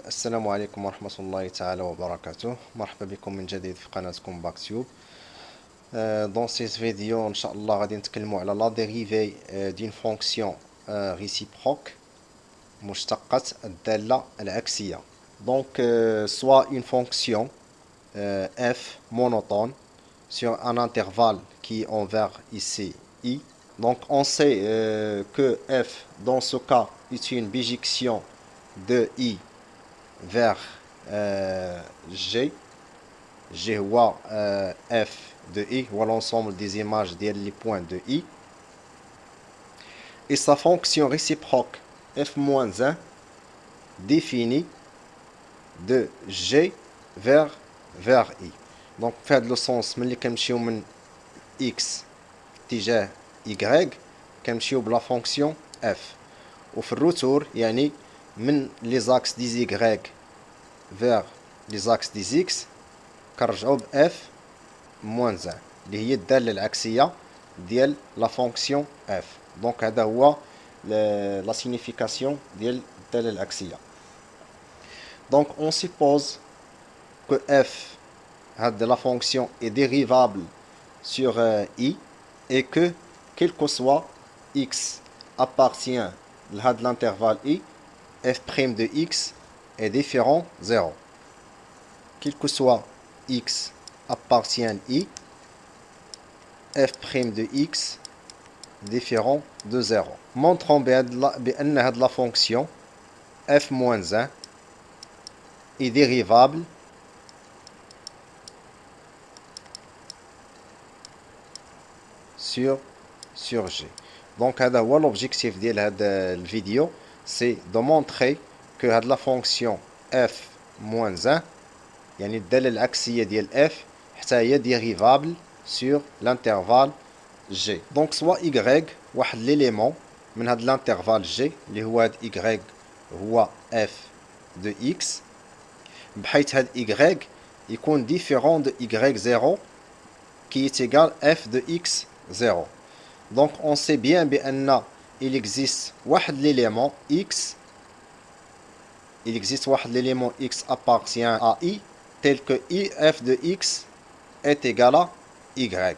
السلام عليكم ورحمة الله تعالى وبركاته. مرحبا بكم من جديد في قناتكم باكتيوب. Dans cette vidéo إن شاء الله غادي نتكلموا على la dérivée d'une fonction réciproque مشتقة الدالة العكسية. Donc soit une fonction f monotone sur un intervalle qui est envers ici i. Donc on sait que f dans ce cas est une bijection de i vers G. G هو f de i ou l'ensemble des images des points de i. Et sa fonction réciproque f-1 définie de G vers i. Donc في هذا لو سونس ملي كنمشيو من x اتجاه y كنمشيو بلا فونكسيون f. وفي الروتور يعني من لي زاكس دي y vers les axes des x كنرجعو ب f moins 1 اللي هي الدالة العكسية ديال لا فونكسيون f. دونك هذا هو لا سيغنيفيكاسيون ديال الدالة العكسية. دونك on suppose que f هاد la fonction est dérivable sur i et que quel que soit x appartient à l'intervalle i, f' de x est différent 0. Quel que soit x appartient à i, f' de x différent de 0. Montrons que la fonction f-1 est dérivable sur G. Donc l'objectif de cette vidéo, c'est de montrer que la fonction f-1 يعني الدالة العكسية ديال f حتى هي dérivable sur l'intervalle g. Donc soit y واحد l'élément من هذا l'intervalle g اللي هو هذا y هو f de x بحيث هذا y يكون différent de y0 qui est égal f de x 0. Donc on sait bien بأن il existe واحد l'élément x, il existe واحد l'élément x appartient à i tel que i f de x est égal à y.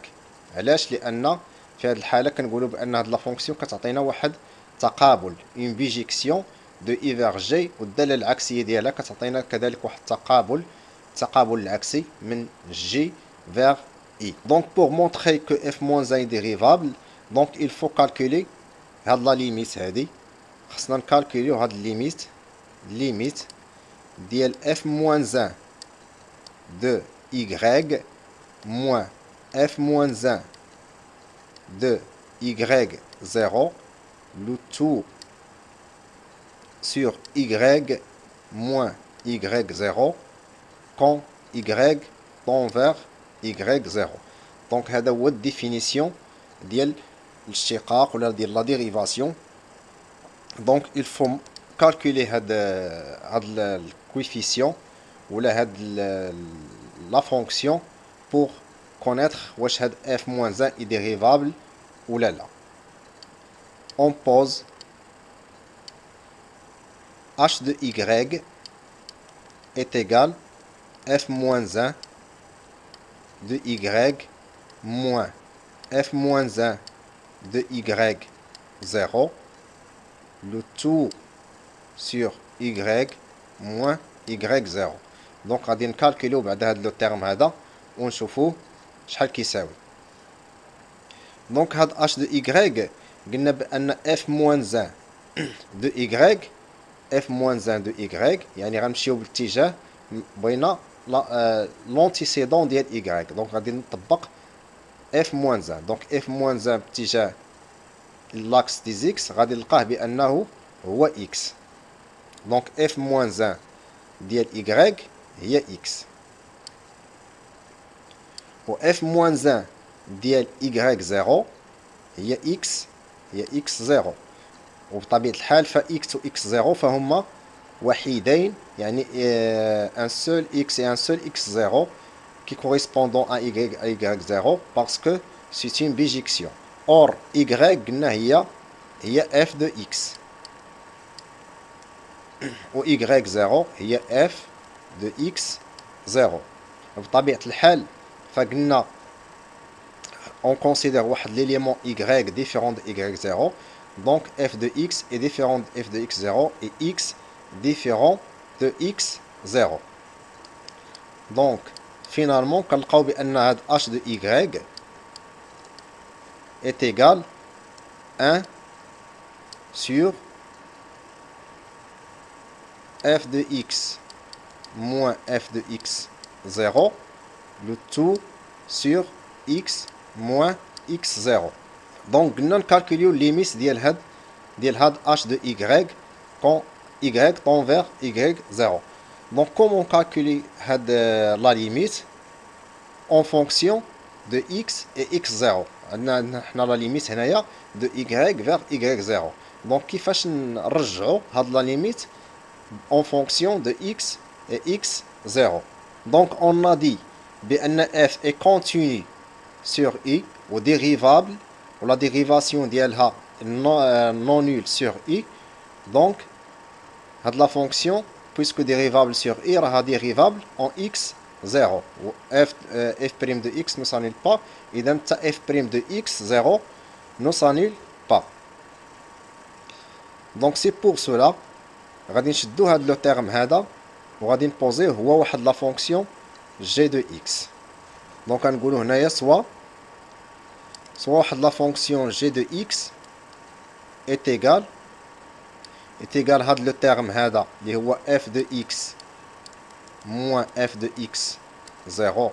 علاش؟ لأن في هذه الحالة كنقولوا بأن هذه لا فونكسيون كتعطينا واحد تقابل une bijection de i vers g والدالة العكسية ديالها كتعطينا كذلك واحد التقابل العكسي من g vers i. Donc pour montrer que f-1 est dérivable, donc il faut calculer هاد لا ليميت هادي. خصنا نكالكوليو هاد ليميت ديال f-1 de y moins f-1 de y0 le tout sur y moins y0 quand y tend vers y0. Donc هذا هو الديفينيسيون ديال الاشتقاق ولا ديال لا ديريفاسيون. Donc il faut calculer هاد الكويفيسيون ولا هاد la fonction pour connaître واش هاد f-1 est dérivable ou là. On pose h de y est égal f-1 de y moins f-1 de y0 le tout sur y moins y0. Donc غادي نكالكوليو بعد هذا لو تيرم هذا ونشوفوا شحال كيساوي. دونك هاد h de y قلنا بان f-1 de y f-1 de y يعني غنمشيو بالاتجاه بين لونتيسيدون ديال y. دونك غادي نطبق f-1. دونك f-1 باتجاه لاكس دي x غادي نلقاه بانه هو x. دونك f-1 ديال y هي x و f-1 ديال y0 هي x0. وبطبيعة الحال ف x و x0 فهما وحيدين يعني un seul x et un seul x0 qui correspondent à y0 parce que c'est une bijection. Or y قلنا هي f de x. و y0 هي f de x0. بطبيعة الحال فقلنا on considère واحد l'élément y différent de y0, donc f de x est différent de f de x0 et x différent de x0. donc finalement كنلقاو بأن هاد h de y est égal 1 sur f de x moins f de x0, le tout sur x moins x0. donc قلنا نكالكوليو ليميت ديال هاد h de y quand y tend vers y0. donc comment calculer هاد la limite en fonction de x et x0. عندنا حنا لا ليميت هنايا de y vers y0. donc كيفاش نرجعوا هاد لا ليميت en fonction de x et x0. donc on a dit بأن f est continu sur i ou dérivable ou la dérivation ديالها non nulle sur i. donc هاد la fonction puisque dérivable sur i راها dérivable en x0 و f' de x ne s'annule pas, إذا حتى f' de x0 ne s'annule pas. donc c'est pour cela غادي نشدو هاد لو تيرم هذا وغادي نبوزيه هو واحد لا فونكسيون g de x. donc غنقولو هنايا سوا واحد لا فونكسيون g de x est égal هاد لو تيرم هذا اللي هو f de x moins f de x0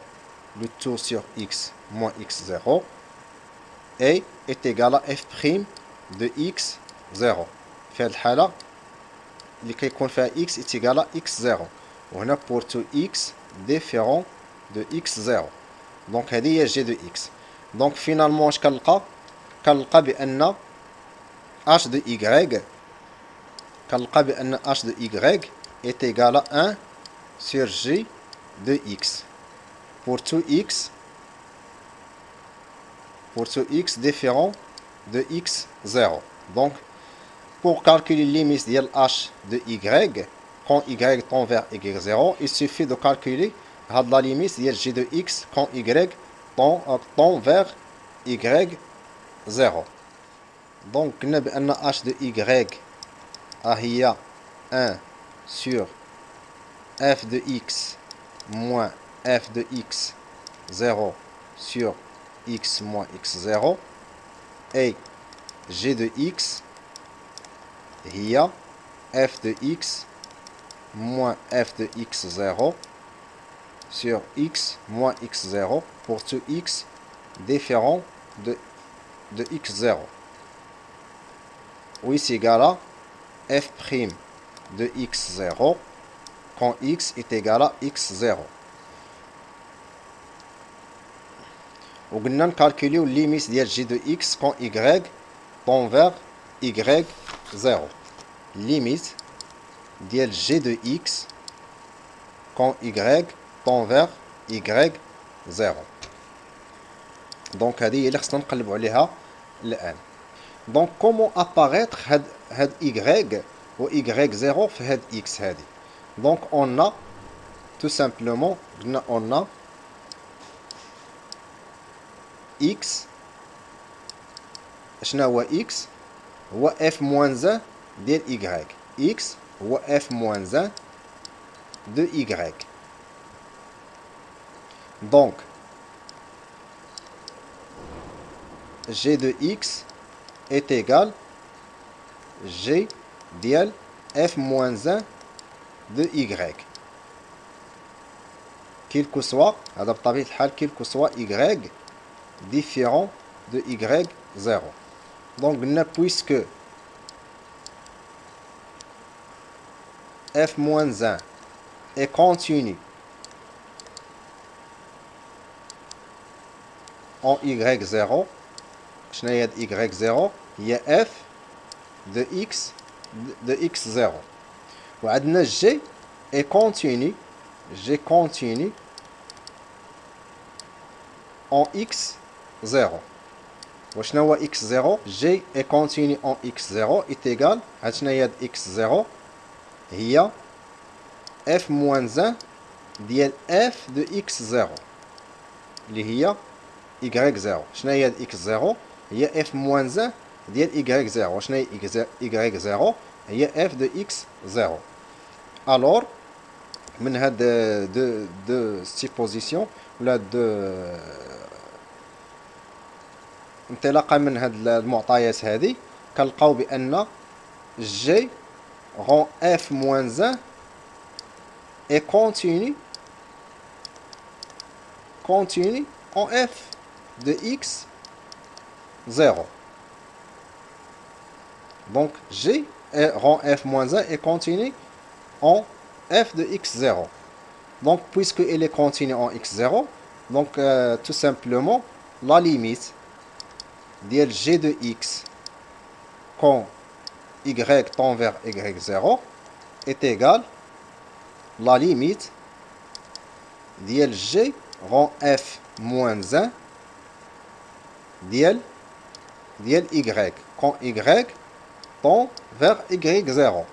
le tout sur x moins x0 et est égal à f' de x0. في هاد الحالة اللي كيكون فيها x est égal à x0 وهنا pour tout x différent de x0. donc هذه هي g de x. donc finalement اش كنلقى بأن h de y h de y est égal à 1 sur g de x pour tout x différent de x0. donc pour calculer les limites de h de y quand y tend vers y0, il suffit de calculer la limite de g de x quand y tend vers y0. donc قلنا بأن h de y هي 1 sur f de x moins f de x0 sur x moins x0 et g de x هي f de x moins f de x0 sur x moins x0 pour tout x différent de x0, où c'est égal à f' de x0 quand x est égal à x0. وقلنا نكالكوليو ليميت ديال g de x quand y tend vers y0. limite ديال g de x quand y tend vers y0. donc هذه هي اللي خصنا نقلبوا عليها الآن. donc comment apparaître هاد y و y0 في هاد x هذه. donc on a tout simplement قلنا on a x شنو هو x هو f moins 1 ديال y. x هو f moins 1 de y. donc g de x est égal g ديال f moins 1 de y. quel que soit هذا بطبيعة الحال quel que soit y différent de y0. donc قلنا puisque f moins 1 est continu en y0. شنو هي y0 هي f de x0 وعندنا g est continu en x0. وشنو هو x0 g est continu en x0 est égal هاد شنو هي x0 هي f moins 1 ديال f de x0 اللي هي y0. شنو هي x0؟ هي f moins 1 ديال y0. شنو هي y0؟ هي f de x0. alors من هاد دو ستيبوزيسيون ولا دو انطلاقا من هاد المعطيات هذه كنلقاو بان g rend f moins 1 est continu en f de x 0. Donc g rend f moins 1 est continu en f de x0. Donc puisqu'il est continu en x0, donc tout simplement la limite de g de x quand y tend vers y0 est égale la limite de g rend f moins 1 ديال y quand y tend vers y0.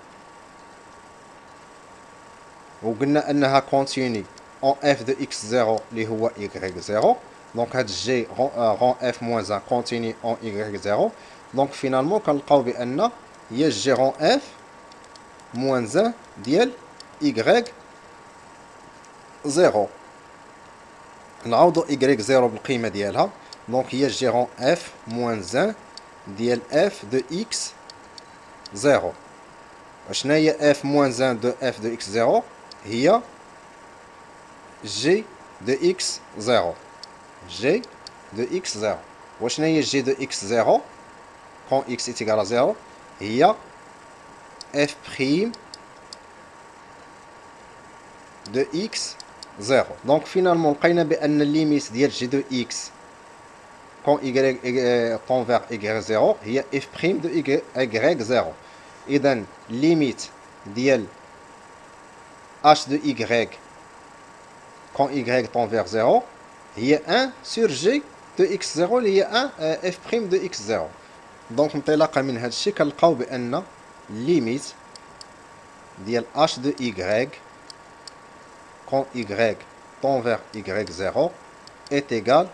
وقلنا انها continue en f de x0 اللي هو y0. donc هاد g rend f moins 1 continue en y0. donc finalement كنلقاو بان هي g rend f moins 1 ديال y0. نعوضو y0 بالقيمه ديالها. donc هي g rend f moins 1 ديال f de x0. وشنا هي f moins 1 de f de x0؟ هي g de x0. g de x0. وشنا هي g de x0 quand x est égal à 0؟ هي f prime de x0. donc finalement لقينا بان الليميت ديال g de x quand y tend vers y0 هي f prime de y0. اذا ليميت ديال h de y quand y tend vers 0 هي 1 sur g de x0 اللي هي 1 f prime de x0. donc انطلاقا من هذا الشيء كنلقاو بان ليميت ديال h de y quand y tend vers y0 est égal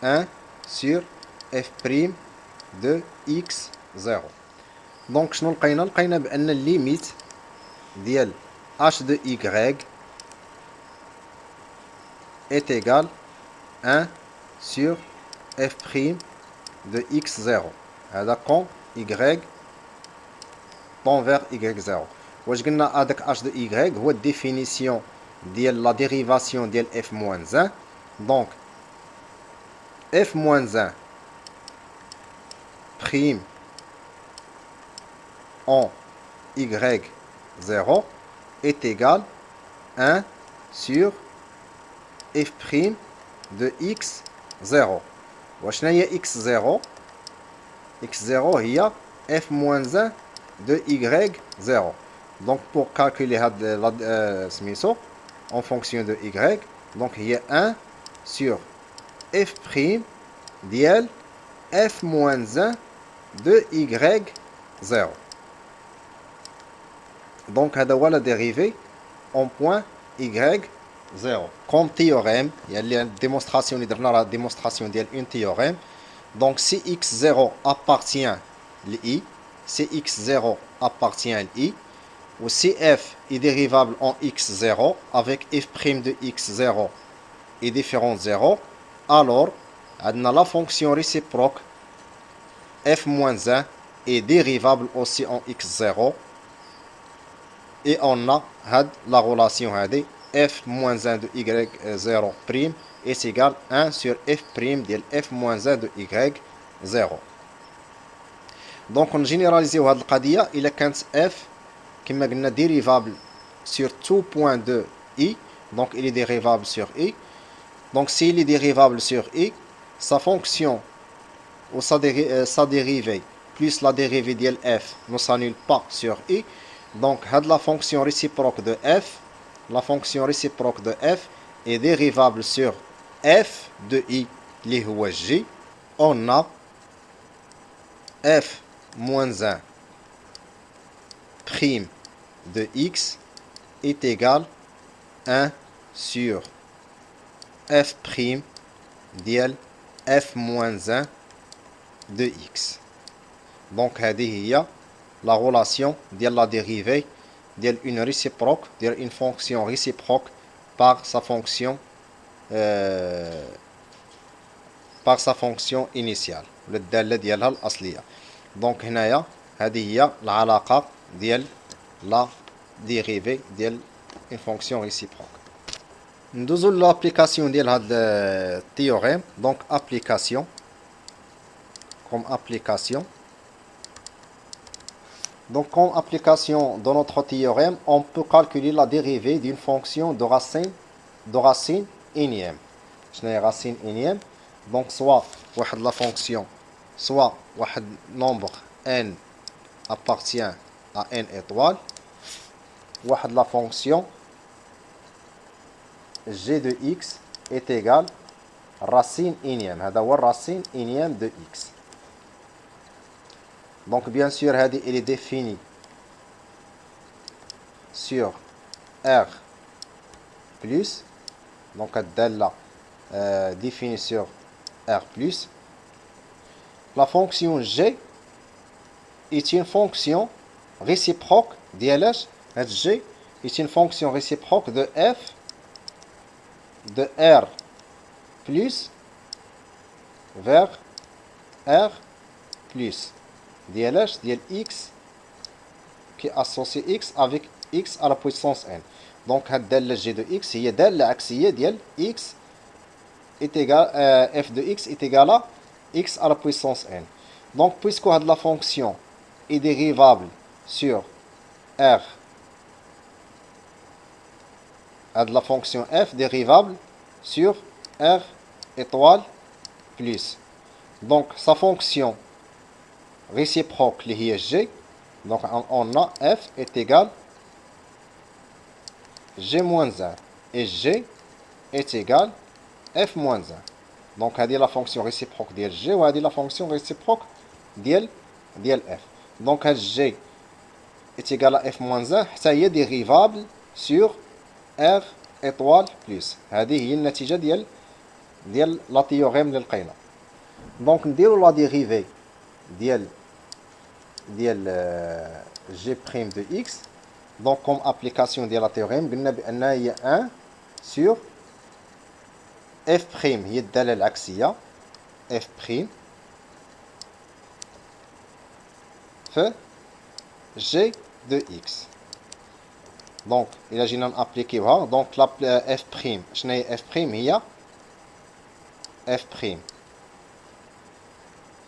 1 sur f prime de x0. donc شنو لقينا بان الليميت ديال h de y est égal 1 sur f prime de x0. هذا quand y tend vers y0. واش قلنا هذاك h de y هو الديفينيسيون ديال لا ديريفاسيون ديال f moins 1. donc f moins 1 prime en y0 est égal 1 sur f prime de x0. وشنا هي x0؟ x0 هي f moins 1 de y0. donc pour calculer سميتو en fonction de y, donc هي 1 sur f prime ديال f moins 1 de y0. donc هذا هو la dérivée en point y0 comme théorème. il y a une démonstration اللي درنا راه démonstration ديال une théorème. donc si x0 appartient à i, si x0 appartient à i, ou si f est dérivable en x0 avec f' de x0 est différent de 0, alors on a la fonction réciproque f moins 1 est dérivable aussi en x0 et on a la relation f moins 1 de y0' est égal à 1 sur f' de f moins 1 de y0. donc on généralise هذه القضية إلا كانت f كما قلنا dérivable sur tout point de i, donc il est dérivable sur i. donc s'il est dérivable sur i, sa fonction ou sa dérivée plus la dérivée de f ne s'annule pas sur i. donc la fonction réciproque de f, la fonction réciproque de f est dérivable sur f de i اللي هو j. on a f moins 1 prime de x est égal 1 sur f' ديال f moins 1 de x. Donc هذه هي la relation ديال la dérivée ديال une réciproque ديال une fonction réciproque par sa fonction initiale الدالة ديالها الأصلية. دونك هنايا هذه هي العلاقة ديال la dérivée ديال une fonction réciproque. ندوزو لابليكاسيون ديال هاد التيوريم. دونك application comme application. Donc, comme application de notre théorème, on peut calculer la dérivée d'une fonction de racine énième. Je n'ai racine énième. Donc, soit la fonction, soit le nombre n appartient à n étoiles, ou la fonction g de x est égal racine énième. هذا هو racine énième de x. Donc bien sûr, elle est définie sur R plus. Donc elle est définie sur R plus. La fonction G est une fonction réciproque d'LH. G est une fonction réciproque de F de R plus vers R plus. DLH, DL x qui associe x avec x à la puissance n. Donc, la g de x, il y a l'axier de x est égal, f de x est égal à x à la puissance n. Donc, puisque la fonction est dérivable sur r, la fonction f dérivable sur r étoile plus. Donc, sa fonction réciproque qui est g, donc on a f est égal g moins 1 et g est égal f moins 1. Donc c'est la fonction réciproque de g ou la fonction réciproque de f. Donc g est égal à f moins 1 ça y est dérivable sur r étoile plus. هذه هي النتيجة ديال la théorème اللي لقينا. Donc نديرو la dérivée ديال g' de x. Donc comme application de la théorème قلنا بأن هي 1 sur f' هي الدالة العكسية f' في g de x. Donc إلا جينا نابليكيوها دونك f' شنو هي f' هي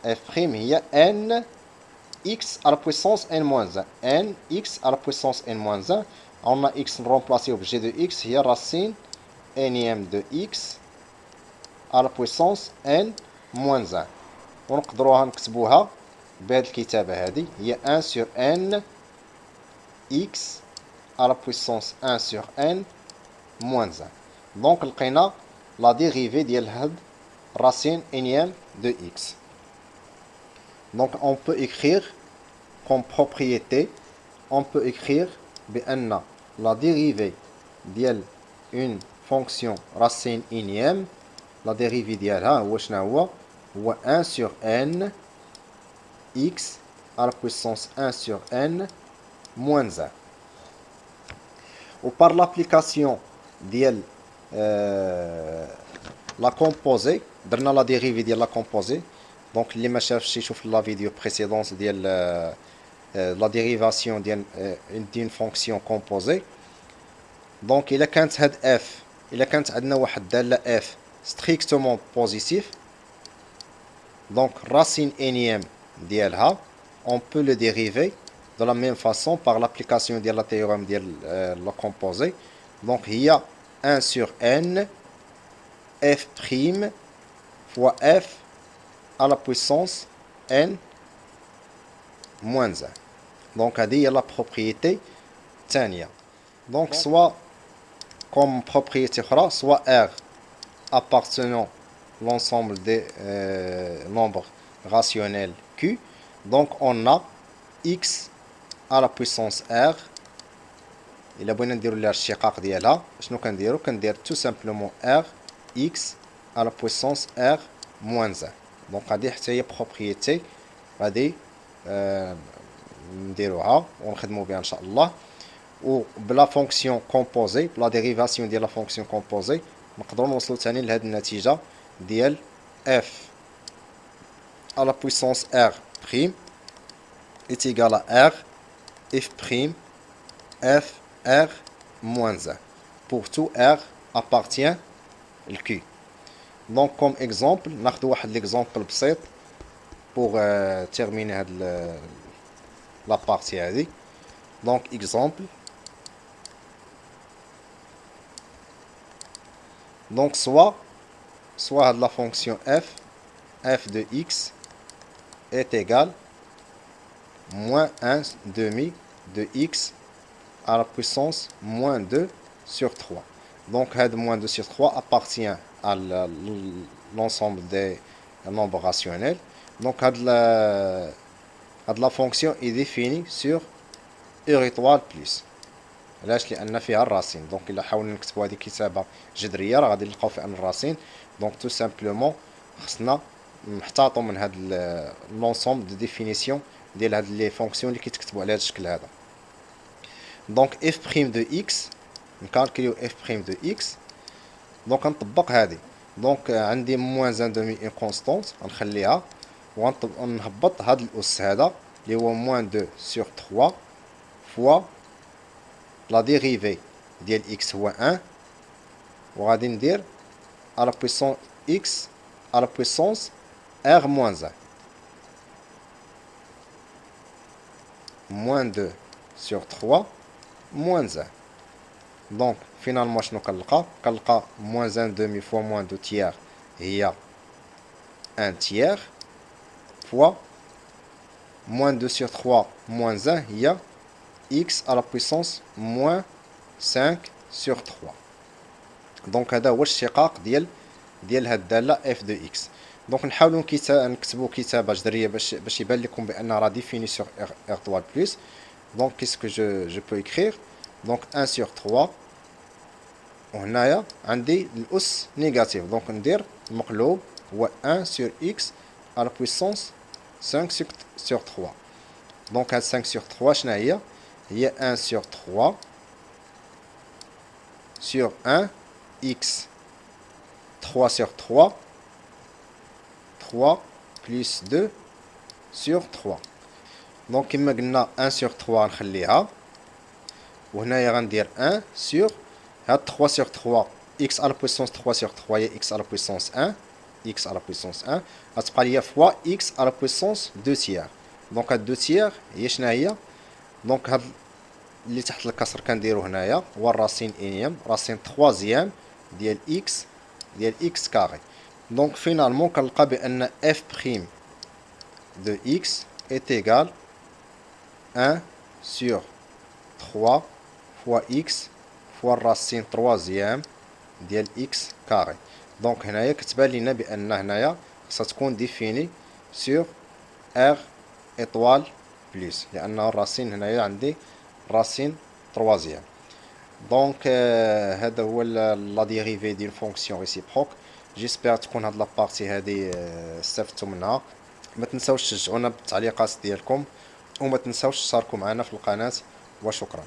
f' هي n x à la puissance n-1. n x à la puissance n-1. On a x remplacé au g de x. Il y a racine énième de x à la puissance n-1. ونقدروها نكتبوها بهذه الكتابة هذه هي 1 sur n x à la puissance 1 sur n moins 1. Donc لقينا la dérivée ديال هاد racine énième de x. Donc on peut écrire comme propriété, on peut écrire بأن la dérivée ديال une fonction racine énième, la dérivée ديالها هو شنو هو 1 sur n x à la puissance 1 sur n moins 1. Ou par l'application ديال la composée, درنا la dérivée ديال la composée. Donc اللي ما شافش يشوف la vidéo précédente ديال la dérivation d'une fonction composée. Donc إلا كانت هاد f إلا كانت عندنا واحد الدالة f strictement positif, donc racine énième ديالها on peut le dériver de la même façon par l'application de la théorème de la composée. Donc il y a 1 sur n f' fois f à la puissance n moins 1. Donc هذه هي la propriété الثانية. Donc soit comme propriété أخرى soit R appartenant l'ensemble des nombres rationnels Q. Donc on a x à la puissance R الا بغينا نديرو ليها الاشتقاق ديالها شنو كنديرو؟ كندير تو سامبلومون ار اكس على بويسونس ار موان 1. دونك هادي حتى هي بروبريتي غادي نديروها ونخدمو بها ان شاء الله. و بلا فونكسيون كومبوزي بلا ديريفاسيون ديال لا فونكسيون كومبوزي نقدروا نوصلوا ثاني لهاد النتيجه ديال اف على بويسونس ار بريم est égal à R f prime f R moins 1 pour tout R appartient le Q. Donc comme exemple ناخذ واحد l'exemple بسيط pour terminer هاد la partie هذه. Donc exemple, donc soit la fonction f de x est égal moins 1 demi de x à la puissance moins 2 sur 3. Donc moins 2 sur 3 appartient à l'ensemble des nombres rationnels. Donc la fonction est définie sur R étoile plus. علاش؟ لان فيها الراسين. دونك الا حاولنا نكتبوا هذه كتابه جذريه راه غادي نلقاو فيها الراسين. دونك تو سامبلومون خصنا نحتاطوا من هاد لونسومبل دو ديفينيسيون ديال هاد لي فونكسيون اللي كيتكتبوا على هاد الشكل هذا. دونك اف بريم دو اكس نكالكليو اف بريم دو اكس. دونك نطبق هذه. دونك عندي موان ان دومي اون كونستونت غنخليها ونهبط هاد الاس هذا اللي هو موان 2 سور 3 فوا لا ديريفي ديال x هو 1 وغادي ندير على بويسون x على بويسونس r موان 1 موان 2 سور 3 موان 1. دونك فينالمون شنو كنلقى موان 1 دومي فوا موان 2 تيير هي 1 تيير فوا موان 2 sur 3 موان 1 هي x à la puissance moins 5 sur 3. دونك هذا هو الاشتقاق ديال هاد الداله f de x. دونك نحاولوا نكتبوا كتابه جذريه باش يبان لكم بان راه ديفيني sur r étoile plus. دونك qu'est-ce que je peux écrire؟ دونك 1 sur 3 وهنايا عندي الاس نيجاتيف. دونك ندير المقلوب هو 1 sur x à la puissance 5 sur 3. دونك هاد 5 sur 3 شنو هي؟ هي 1 sur 3 sur 1 x 3 sur 3 3 plus 2 sur 3. دونك كما قلنا 1 sur 3 نخليها وهنايا غندير 1 sur هاد 3 sur 3 x à la puissance 3 sur 3 هي x à la puissance 1 x à la puissance 1 غتبقى ليا فوا x à la puissance 2 tiers. دونك هاد 2 tiers هي شنو هي؟ دونك هاد اللي تحت الكسر كنديرو هنايا هو الراسين انيام راسين تخوازيام ديال اكس كاري. دونك فينالمون كنلقى بان اف بريم دو اكس est égal 1 sur 3 fois x fois الراسين تروازيام ديال اكس كاري. دونك هنايا كتبان لينا بان هنايا خصها تكون ديفيني sur r étoile بلس لان الراسين هنايا عندي راسين تروازيام. دونك هذا هو لا ديريفي ديال فونكسيون ريسيبروك. جيسبر تكون هاد لابارتي هادي استفدتوا منها. ما تنساوش تشجعونا بالتعليقات ديالكم وما تنساوش تشاركوا معنا في القناه وشكرا.